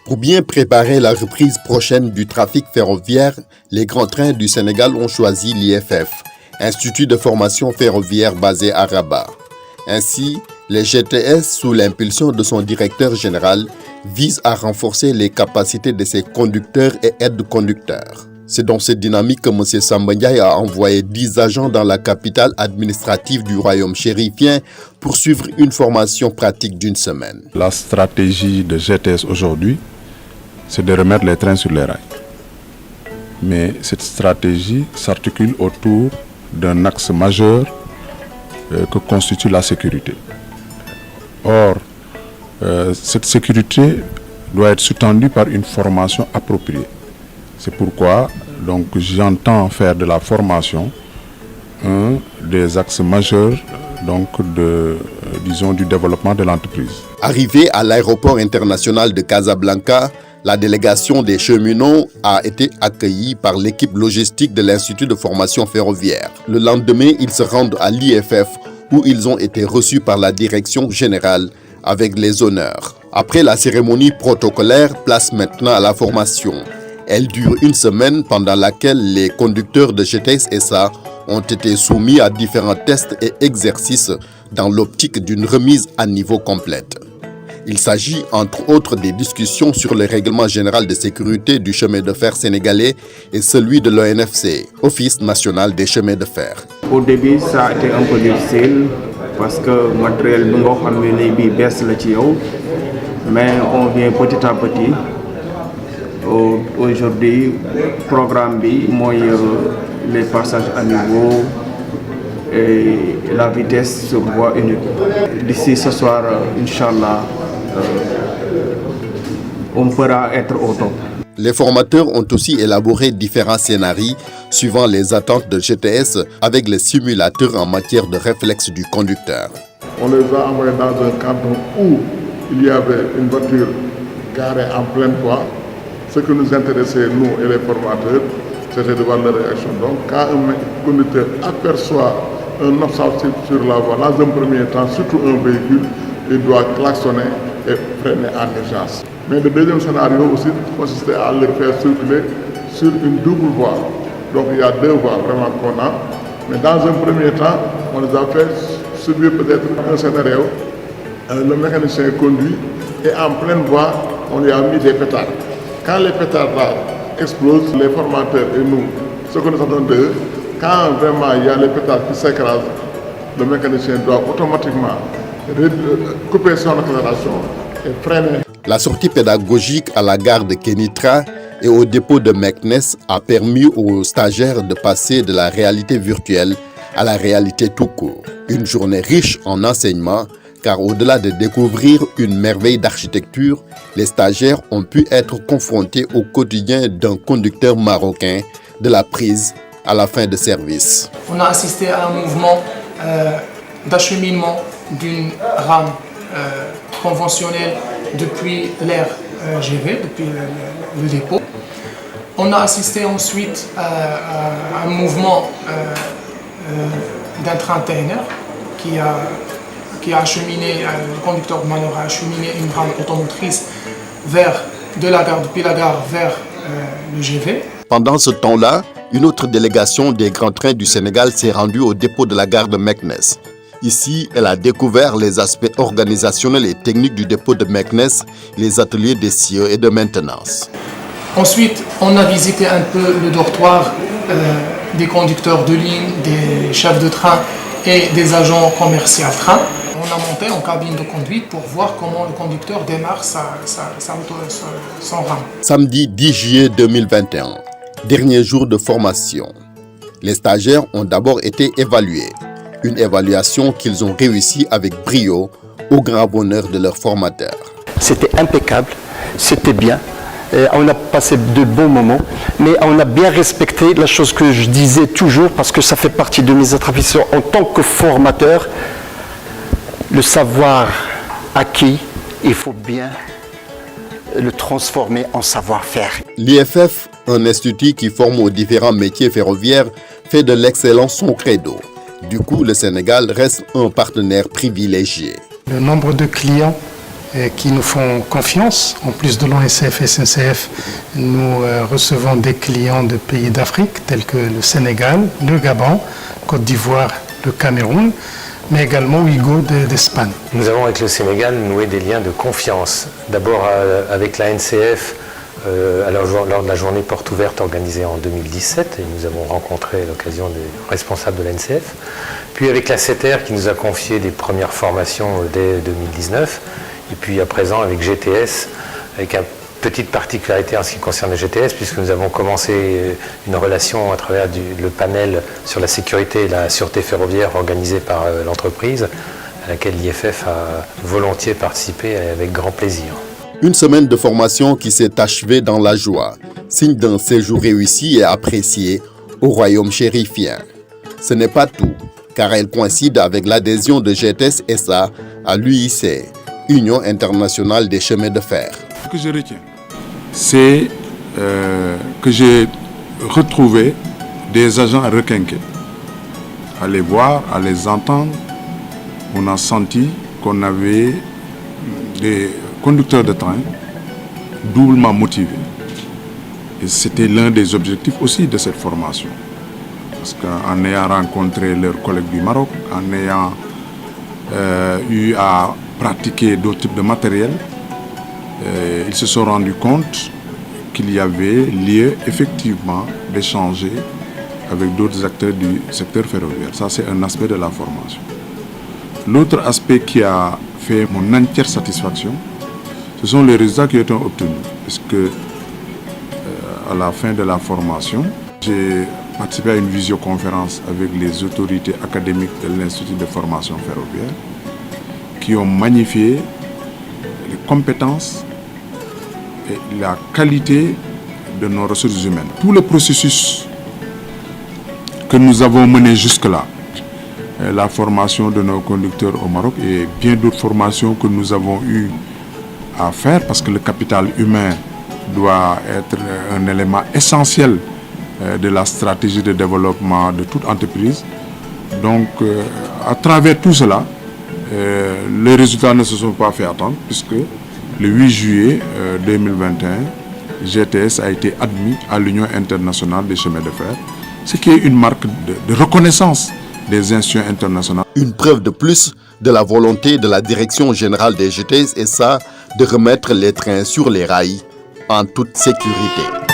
Pour bien préparer la reprise prochaine du trafic ferroviaire, les grands trains du Sénégal ont choisi l'IFF, Institut de formation ferroviaire basé à Rabat. Ainsi, les GTS, sous l'impulsion de son directeur général, visent à renforcer les capacités de ses conducteurs et aides-conducteurs. C'est dans cette dynamique que M. Samba Ndiaye a envoyé 10 agents dans la capitale administrative du royaume chérifien pour suivre une formation pratique d'une semaine. La stratégie de GTS aujourd'hui, c'est de remettre les trains sur les rails. Mais cette stratégie s'articule autour d'un axe majeur que constitue la sécurité. Or, cette sécurité doit être sous-tendue par une formation appropriée. C'est pourquoi donc, j'entends faire de la formation un des axes majeurs donc, du développement de l'entreprise. Arrivé à l'aéroport international de Casablanca, la délégation des cheminots a été accueillie par l'équipe logistique de l'Institut de formation ferroviaire. Le lendemain, ils se rendent à l'IFF où ils ont été reçus par la direction générale avec les honneurs. Après la cérémonie protocolaire, place maintenant à la formation. Elle dure une semaine pendant laquelle les conducteurs de GTS SA ont été soumis à différents tests et exercices dans l'optique d'une remise à niveau complète. Il s'agit entre autres des discussions sur le règlement général de sécurité du chemin de fer sénégalais et celui de l'ONFC, Office national des chemins de fer. Au début, ça a été un peu difficile parce que le matériel baisse, mais on vient petit à petit. Aujourd'hui, le programme les passages à niveau et la vitesse sur voie unique. D'ici ce soir, Inch'Allah, on pourra être au top. Les formateurs ont aussi élaboré différents scénarios suivant les attentes de GTS avec les simulateurs en matière de réflexe du conducteur. On les a envoyés dans un canton où il y avait une voiture garée en pleine voie. Ce qui nous intéressait, nous et les formateurs, c'était de voir la réaction. Donc, quand un conducteur aperçoit un obstacle sur la voie, dans un premier temps, surtout un véhicule, il doit klaxonner et freiner en urgence. Mais le deuxième scénario aussi consistait à le faire circuler sur une double voie. Donc, il y a deux voies vraiment qu'on a. Mais dans un premier temps, on les a fait subir peut-être un scénario. Le mécanicien conduit et en pleine voie, on lui a mis des pétards. Quand les pétards explosent, les formateurs et nous, ce que nous attendons d'eux, quand vraiment il y a les pétards qui s'écrasent, le mécanicien doit automatiquement couper son accélération et freiner. La sortie pédagogique à la gare de Kenitra et au dépôt de Meknès a permis aux stagiaires de passer de la réalité virtuelle à la réalité tout court. Une journée riche en enseignements, car au-delà de découvrir une merveille d'architecture, les stagiaires ont pu être confrontés au quotidien d'un conducteur marocain de la prise à la fin de service. On a assisté à un mouvement d'acheminement d'une rame conventionnelle depuis l'ère GV, depuis le dépôt. On a assisté ensuite à un mouvement d'un train Trainer qui a acheminé, le conducteur Manor a acheminé une rame automotrice depuis la gare vers le GV. Pendant ce temps-là, une autre délégation des grands trains du Sénégal s'est rendue au dépôt de la gare de Meknès. Ici, elle a découvert les aspects organisationnels et techniques du dépôt de Meknès, les ateliers des CIE et de maintenance. Ensuite, on a visité un peu le dortoir des conducteurs de ligne, des chefs de train et des agents commerciaux train. On a monté en cabine de conduite pour voir comment le conducteur démarre son rame. Samedi 10 juillet 2021, dernier jour de formation. Les stagiaires ont d'abord été évalués. Une évaluation qu'ils ont réussi avec brio, au grand bonheur de leurs formateurs. C'était impeccable, c'était bien. On a passé de bons moments, mais on a bien respecté la chose que je disais toujours, parce que ça fait partie de mes attributions en tant que formateur. Le savoir acquis, il faut bien le transformer en savoir-faire. L'IFF, un institut qui forme aux différents métiers ferroviaires, fait de l'excellence son credo. Du coup, le Sénégal reste un partenaire privilégié. Le nombre de clients qui nous font confiance. En plus de l'ONCF et SNCF, nous recevons des clients de pays d'Afrique tels que le Sénégal, le Gabon, Côte d'Ivoire, le Cameroun, mais également Ouigo d'Espagne. Nous avons avec le Sénégal noué des liens de confiance. D'abord avec la NCF, lors de la journée porte ouverte organisée en 2017, et nous avons rencontré à l'occasion des responsables de la NCF. Puis avec la CETER qui nous a confié des premières formations dès 2019. Et puis à présent avec GTS, avec une petite particularité en ce qui concerne le GTS, puisque nous avons commencé une relation à travers le panel sur la sécurité et la sûreté ferroviaire organisé par l'entreprise, à laquelle l'IFF a volontiers participé avec grand plaisir. Une semaine de formation qui s'est achevée dans la joie, signe d'un séjour réussi et apprécié au royaume chérifien. Ce n'est pas tout, car elle coïncide avec l'adhésion de GTS SA à l'UIC, Union internationale des chemins de fer. Ce que je retiens, c'est que j'ai retrouvé des agents requinqués. À les voir, à les entendre, on a senti qu'on avait des conducteurs de train doublement motivés. Et c'était l'un des objectifs aussi de cette formation. Parce qu'en ayant rencontré leurs collègues du Maroc, en ayant eu à pratiquer d'autres types de matériel, ils se sont rendus compte qu'il y avait lieu effectivement d'échanger avec d'autres acteurs du secteur ferroviaire. Ça, c'est un aspect de la formation. L'autre aspect qui a fait mon entière satisfaction, ce sont les résultats qui ont été obtenus. Parce que à la fin de la formation, j'ai participé à une visioconférence avec les autorités académiques de l'Institut de formation ferroviaire qui ont magnifié les compétences et la qualité de nos ressources humaines. Tout le processus que nous avons mené jusque-là, la formation de nos conducteurs au Maroc et bien d'autres formations que nous avons eu à faire, parce que le capital humain doit être un élément essentiel de la stratégie de développement de toute entreprise. Donc, à travers tout cela, les résultats ne se sont pas fait attendre, puisque le 8 juillet 2021, GTS a été admis à l'Union internationale des chemins de fer, ce qui est une marque de reconnaissance des institutions internationales. Une preuve de plus de la volonté de la Direction générale des GTS SA de remettre les trains sur les rails en toute sécurité.